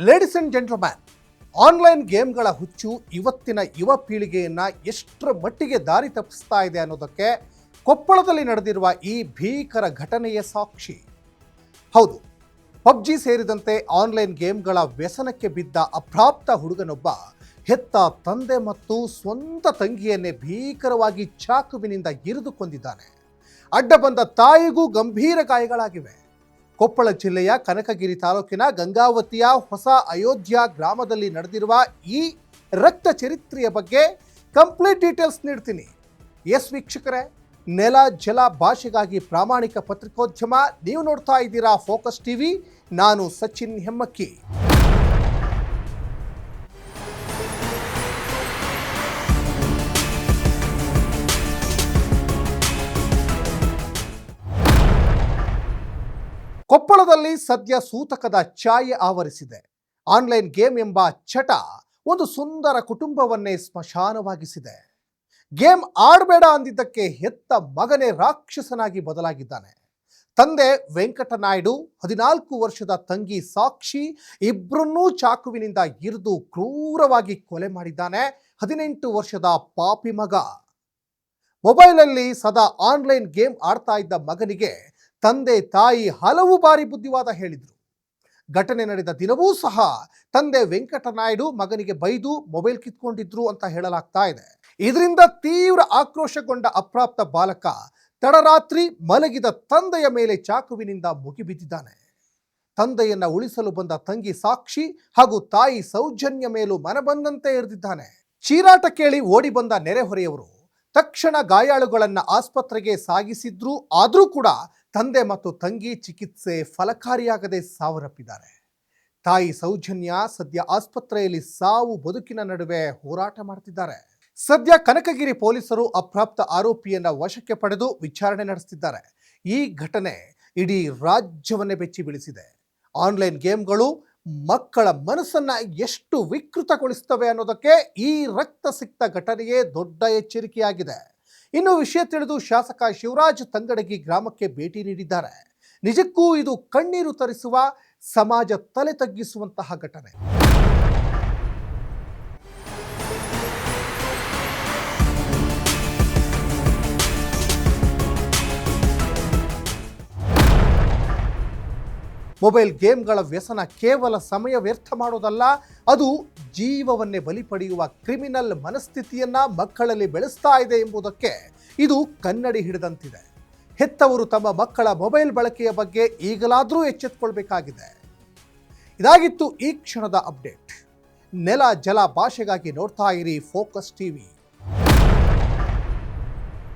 Ladies and gentleman, online ಗೇಮ್ಗಳ ಹುಚ್ಚು ಇವತ್ತಿನ ಯುವ ಪೀಳಿಗೆಯನ್ನು ಎಷ್ಟರ ಮಟ್ಟಿಗೆ ದಾರಿ ತಪ್ಪಿಸ್ತಾ ಇದೆ ಅನ್ನೋದಕ್ಕೆ ಕೊಪ್ಪಳದಲ್ಲಿ ನಡೆದಿರುವ ಈ ಭೀಕರ ಘಟನೆಯ ಸಾಕ್ಷಿ. ಹೌದು, ಪಬ್ಜಿ ಸೇರಿದಂತೆ ಆನ್ಲೈನ್ ಗೇಮ್ಗಳ ವ್ಯಸನಕ್ಕೆ ಬಿದ್ದ ಅಪ್ರಾಪ್ತ ಹುಡುಗನೊಬ್ಬ ಹೆತ್ತ ತಂದೆ ಮತ್ತು ಸ್ವಂತ ತಂಗಿಯನ್ನೇ ಭೀಕರವಾಗಿ ಚಾಕುವಿನಿಂದ ಇರಿದು ಕೊಂದಿದ್ದಾನೆ. ಅಡ್ಡ ಬಂದ ತಾಯಿಗೂ ಗಂಭೀರ ಗಾಯಗಳಾಗಿವೆ. ಕೊಪ್ಪಳ ಜಿಲ್ಲೆಯ ಕನಕಗಿರಿ ತಾಲೂಕಿನ ಗಂಗಾವತಿಯ ಹೊಸ ಅಯೋಧ್ಯ ಗ್ರಾಮದಲ್ಲಿ ನಡೆದಿರುವ ಈ ರಕ್ತ ಚರಿತ್ರೆಯ ಬಗ್ಗೆ ಕಂಪ್ಲೀಟ್ ಡೀಟೇಲ್ಸ್ ನೀಡ್ತೀನಿ. ಎಸ್ ವೀಕ್ಷಕರೇ, ನೆಲ ಜಲ ಭಾಷೆಗಾಗಿ ಪ್ರಾಮಾಣಿಕ ಪತ್ರಿಕೋದ್ಯಮ, ನೀವು ನೋಡ್ತಾ ಇದ್ದೀರಾ ಫೋಕಸ್ ಟಿವಿ. ನಾನು ಸಚಿನ್ ಹೆಮ್ಮಕ್ಕಿ. ಕೊಪ್ಪಳದಲ್ಲಿ ಸದ್ಯ ಸೂತಕದ ಛಾಯೆ ಆವರಿಸಿದೆ. ಆನ್ಲೈನ್ ಗೇಮ್ ಎಂಬ ಚಟ ಒಂದು ಸುಂದರ ಕುಟುಂಬವನ್ನೇ ಸ್ಮಶಾನವಾಗಿಸಿದೆ. ಗೇಮ್ ಆಡಬೇಡ ಅಂದಿದ್ದಕ್ಕೆ ಹೆತ್ತ ಮಗನೇ ರಾಕ್ಷಸನಾಗಿ ಬದಲಾಗಿದ್ದಾನೆ. ತಂದೆ ವೆಂಕಟನಾಯ್ಡು 14 ವರ್ಷದ ತಂಗಿ ಸಾಕ್ಷಿ ಇಬ್ಬರನ್ನೂ ಚಾಕುವಿನಿಂದ ಇರಿದು ಕ್ರೂರವಾಗಿ ಕೊಲೆ ಮಾಡಿದ್ದಾನೆ 18 ವರ್ಷದ ಪಾಪಿ ಮಗ. ಮೊಬೈಲಲ್ಲಿ ಸದಾ ಆನ್ಲೈನ್ ಗೇಮ್ ಆಡ್ತಾ ಇದ್ದ ಮಗನಿಗೆ ತಂದೆ ತಾಯಿ ಹಲವು ಬಾರಿ ಬುದ್ಧಿವಾದ ಹೇಳಿದ್ರು. ಘಟನೆ ನಡೆದ ದಿನವೂ ಸಹ ತಂದೆ ವೆಂಕಟನಾಯ್ಡು ಮಗನಿಗೆ ಬೈದು ಮೊಬೈಲ್ ಕಿತ್ಕೊಂಡಿದ್ರು ಅಂತ ಹೇಳಲಾಗ್ತಾ ಇದೆ. ಇದರಿಂದ ತೀವ್ರ ಆಕ್ರೋಶಗೊಂಡ ಅಪ್ರಾಪ್ತ ಬಾಲಕ ತಡರಾತ್ರಿ ಮಲಗಿದ ತಂದೆಯ ಮೇಲೆ ಚಾಕುವಿನಿಂದ ಮುಗಿಬಿದ್ದಿದ್ದಾನೆ. ತಂದೆಯನ್ನ ಉಳಿಸಲು ಬಂದ ತಂಗಿ ಸಾಕ್ಷಿ ಹಾಗೂ ತಾಯಿ ಸೌಜನ್ಯ ಮೇಲೂ ಮನಬಂದಂತೆ ಎರೆದಿದ್ದಾನೆ. ಚೀರಾಟ ಕೇಳಿ ಓಡಿ ಬಂದ ನೆರೆಹೊರೆಯವರು ತಕ್ಷಣ ಗಾಯಾಳುಗಳನ್ನ ಆಸ್ಪತ್ರೆಗೆ ಸಾಗಿಸಿದ್ರು. ಆದರೂ ಕೂಡ ತಂದೆ ಮತ್ತು ತಂಗಿ ಚಿಕಿತ್ಸೆ ಫಲಕಾರಿಯಾಗದೆ ಸಾವನ್ನಪ್ಪಿದ್ದಾರೆ. ತಾಯಿ ಸೌಜನ್ಯ ಸದ್ಯ ಆಸ್ಪತ್ರೆಯಲ್ಲಿ ಸಾವು ಬದುಕಿನ ನಡುವೆ ಹೋರಾಟ ಮಾಡ್ತಿದ್ದಾರೆ. ಸದ್ಯ ಕನಕಗಿರಿ ಪೊಲೀಸರು ಅಪ್ರಾಪ್ತ ಆರೋಪಿಯನ್ನ ವಶಕ್ಕೆ ಪಡೆದು ವಿಚಾರಣೆ ನಡೆಸುತ್ತಿದ್ದಾರೆ. ಈ ಘಟನೆ ಇಡೀ ರಾಜ್ಯವನ್ನೇ ಬೆಚ್ಚಿ ಬೀಳಿಸಿದೆ. ಆನ್ಲೈನ್ ಗೇಮ್ಗಳು ಮಕ್ಕಳ ಮನಸ್ಸನ್ನ ಎಷ್ಟು ವಿಕೃತಗೊಳಿಸುತ್ತವೆ ಅನ್ನೋದಕ್ಕೆ ಈ ರಕ್ತಸಿಕ್ತ ಘಟನೆಯೇ ದೊಡ್ಡ ಎಚ್ಚರಿಕೆಯಾಗಿದೆ. ಇನ್ನು ವಿಷಯ ತಿಳಿದು ಶಾಸಕ ಶಿವರಾಜ್ ತಂಗಡಗಿ ಗ್ರಾಮಕ್ಕೆ ಭೇಟಿ ನೀಡಿದ್ದಾರೆ. ನಿಜಕ್ಕೂ ಇದು ಕಣ್ಣೀರು ತರಿಸುವ, ಸಮಾಜ ತಲೆ ತಗ್ಗಿಸುವಂತಹ ಘಟನೆ. ಮೊಬೈಲ್ ಗೇಮ್ಗಳ ವ್ಯಸನ ಕೇವಲ ಸಮಯ ವ್ಯರ್ಥ ಮಾಡೋದಲ್ಲ, ಅದು ಜೀವವನ್ನೇ ಬಲಿ ಪಡೆಯುವ ಕ್ರಿಮಿನಲ್ ಮನಸ್ಥಿತಿಯನ್ನ ಮಕ್ಕಳಲ್ಲಿ ಬೆಳೆಸ್ತಾ ಇದೆ ಎಂಬುದಕ್ಕೆ ಇದು ಕನ್ನಡಿ ಹಿಡಿದಂತಿದೆ. ಹೆತ್ತವರು ತಮ್ಮ ಮಕ್ಕಳ ಮೊಬೈಲ್ ಬಳಕೆಯ ಬಗ್ಗೆ ಈಗಲಾದರೂ ಎಚ್ಚೆತ್ತುಕೊಳ್ಬೇಕಾಗಿದೆ. ಇದಾಗಿತ್ತು ಈ ಕ್ಷಣದ ಅಪ್ಡೇಟ್. ನೆಲ ಜಲ ಭಾಷೆಗಾಗಿ ನೋಡ್ತಾ ಇರಿ ಫೋಕಸ್ ಟಿವಿ.